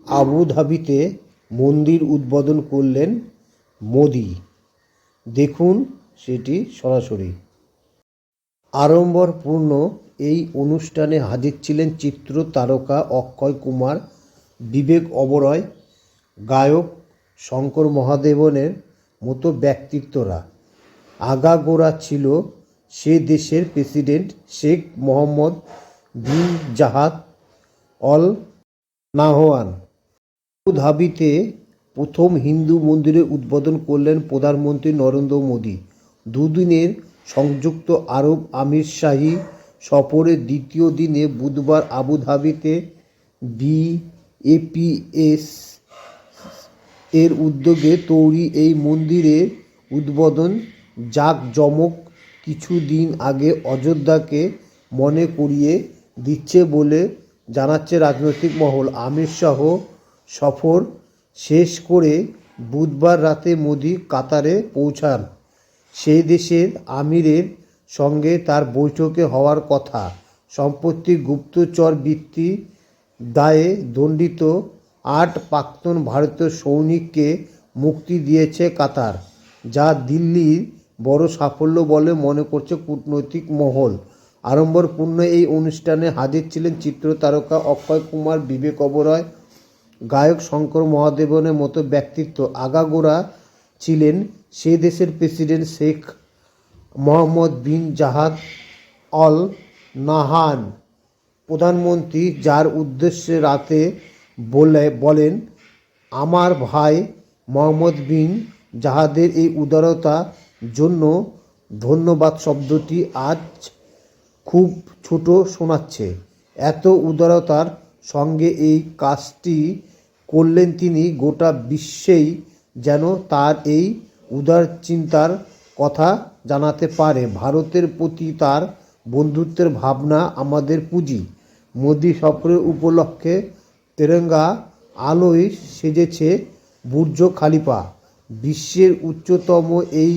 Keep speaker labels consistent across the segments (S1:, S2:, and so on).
S1: আবুধাবিতে মন্দির উদ্বোধন করলেন মোদি। দেখুন সেটি সরাসরি। আড়ম্বরপূর্ণ এই অনুষ্ঠানে হাজির ছিলেন চিত্র তারকা অক্ষয় কুমার, বিবেক ওবেরয়, গায়ক শঙ্কর মহাদেবনের মতো ব্যক্তিত্বরা। আগাগোড়া ছিল সে দেশের প্রেসিডেন্ট শেখ মোহাম্মদ বিন জায়েদ অল নাহয়ান। আবুধাবিতে প্রথম হিন্দু মন্দিরের উদ্বোধন করলেন প্রধানমন্ত্রী নরেন্দ্র মোদি। দুদিনের সংযুক্ত আরব আমিরশাহী সফরের দ্বিতীয় দিনে বুধবার আবুধাবিতে বিএপিএস এর উদ্যোগে তৈরি এই মন্দিরের উদ্বোধন জাঁকজমক কিছুদিন আগে অযোধ্যাকে মনে করিয়ে দিচ্ছে বলে জানাচ্ছে রাজনৈতিক মহল। আমির শাহ সফর শেষ করে বুধবার রাতে মোদি কাতারে পৌঁছান। সেই দেশের আমিরের সঙ্গে তার বৈঠকে হওয়ার কথা। সম্প্রতি গুপ্তচরবৃত্তি দায়ে দণ্ডিত ৮ প্রাক্তন ভারতীয় সৈনিককে মুক্তি দিয়েছে কাতার, যা দিল্লির বড় সাফল্য বলে মনে করছে কূটনৈতিক মহল। আড়ম্বরপূর্ণ এই অনুষ্ঠানে হাজির ছিলেন চিত্র তারকা অক্ষয় কুমার, বিবেক ওবেরয়, গায়ক শঙ্কর মহাদেবনের মতো ব্যক্তিত্ব। আগাগোড়া ছিলেন সে দেশের প্রেসিডেন্ট শেখ মোহাম্মদ বিন জায়েদ অল নাহয়ান। প্রধানমন্ত্রী যার উদ্দেশ্যে রাতে বলেন, আমার ভাই মোহাম্মদ বিন জায়েদের এই উদারতার জন্য ধন্যবাদ শব্দটি আজ খুব ছোট শোনাচ্ছে। এত উদারতার সঙ্গে এই কাজটি করলেন তিনি, গোটা বিশ্বেই যেন তার এই উদার চিন্তার কথা জানাতে পারে। ভারতের প্রতি তার বন্ধুত্বের ভাবনা আমাদের পুঁজি। মোদি সফরের উপলক্ষে তেরঙ্গা আলোয় সেজেছে বুর্জ খলিফা। বিশ্বের উচ্চতম এই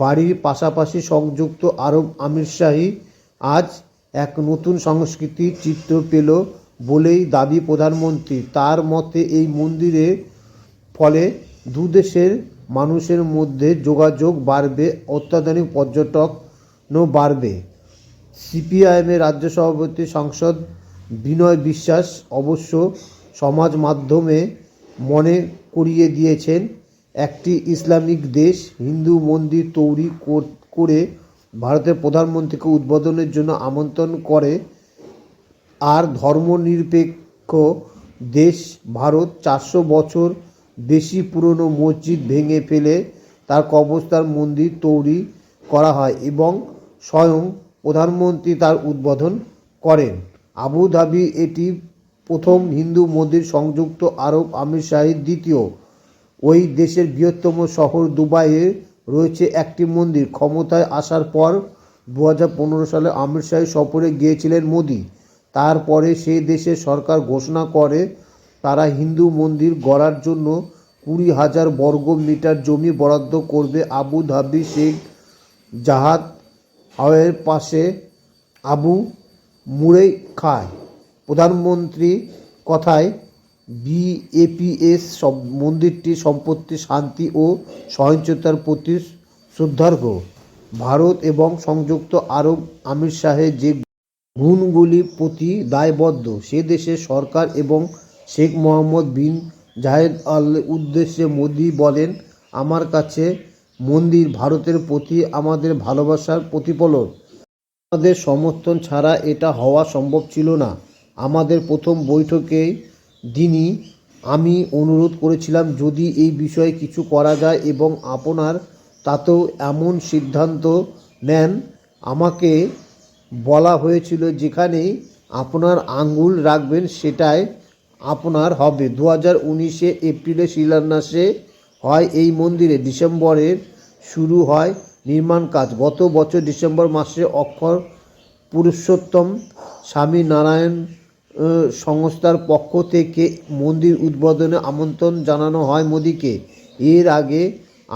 S1: বাড়ির পাশাপাশি সংযুক্ত আরব আমিরশাহী আজ এক নতুন সংস্কৃতির চিত্র পেল বলেই দাবি প্রধানমন্ত্রী। তার মতে এই মন্দিরের ফলে দুদেশের মানুষের মধ্যে যোগাযোগ বাড়বে, অত্যাধুনিক পর্যটনও বাড়বে। সিপিআইএমের রাজ্য সভাপতি সাংসদ বিনয় বিশ্বাস অবশ্য সমাজ মাধ্যমে মনে করিয়ে দিয়েছেন, একটি ইসলামিক দেশ হিন্দু মন্দির তৈরি করে ভারতের প্রধানমন্ত্রীকে উদ্বোধনের জন্য আমন্ত্রণ করে। আর ধর্মনিরপেক্ষ দেশ ভারত ৪০০ বছর বেশি পুরনো মসজিদ ভেঙে ফেলে তার কবরস্থান মন্দির তৈরি করা হয় এবং স্বয়ং প্রধানমন্ত্রী তার উদ্বোধন করেন। আবুধাবি এটি প্রথম হিন্দু মন্দির, সংযুক্ত আরব আমিরশাহীর দ্বিতীয়। ওই দেশের বৃহত্তম শহর দুবাইয়ে রয়েছে একটি মন্দির। ক্ষমতায় আসার পর ২০১৫ সালে আমিরশাহী সফরে গিয়েছিলেন মোদি। তারপরে সেই দেশের সরকার ঘোষণা করে তারা হিন্দু মন্দির গড়ার জন্য ২০,০০০ বর্গ মিটার জমি বরাদ্দ করবে। আবুধাবি শেখ জায়েদ হাওয়ের পাশে আবু মুরেই খায়। প্রধানমন্ত্রী কথায় বিএপিএস মন্দিরটি সম্প্রতি শান্তি ও সহিংসতার প্রতি শ্রদ্ধার্ঘ। ভারত এবং সংযুক্ত আরব আমিরশাহের যে গুণগুলির প্রতি দায়বদ্ধ, সে দেশের সরকার এবং শেখ মোহাম্মদ বিন জায়েদ আল উদ্দেশ্যে মোদি বলেন, আমার কাছে মন্দির ভারতের প্রতি আমাদের ভালোবাসার প্রতিফলন। আমাদের সমর্থন ছাড়া এটা হওয়া সম্ভব ছিল না। আমাদের প্রথম বৈঠকের দিনই আমি অনুরোধ করেছিলাম যদি এই বিষয়ে কিছু করা যায় এবং আপনার তাতেও এমন সিদ্ধান্ত নেন। আমাকে বলা হয়েছিল যেখানেই আপনার আঙুল রাখবেন সেটাই আপনার হবে। ২০১৯ এপ্রিলে শিলান্যাস হয় এই মন্দিরে। ডিসেম্বরে শুরু হয় নির্মাণ কাজ। গত বছর ডিসেম্বর মাসে অক্ষর পুরুষোত্তম স্বামী নারায়ণ সংস্থার পক্ষ থেকে মন্দির উদ্বোধনে আমন্ত্রণ জানানো হয় মোদিকে। এর আগে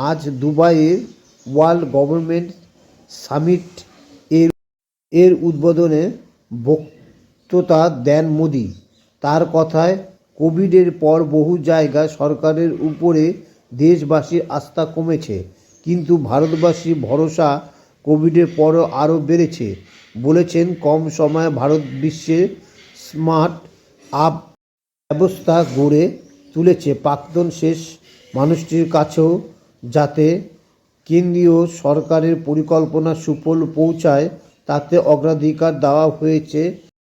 S1: আজ দুবাইয়ের ওয়ার্ল্ড গভর্নমেন্ট সামিট এর উদ্বোধনে বক্তৃতা দেন মোদি। তার কথায় কোভিডের পর বহু জায়গায় সরকারের উপরে দেশবাসীর আস্থা কমেছে, কিন্তু ভারতবাসীর ভরসা কোভিডের পরও আরও বেড়েছে, বলেছেন কম সময়ে ভারত বিশ্বের স্মার্ট আপ ব্যবস্থা গড়ে তুলেছে প্রাক্তন শেষ মানুষটির কাছেও, যাতে কেন্দ্রীয় সরকারের পরিকল্পনা সুফল পৌঁছায় তাতে অগ্রাধিকার দেওয়া হয়েছে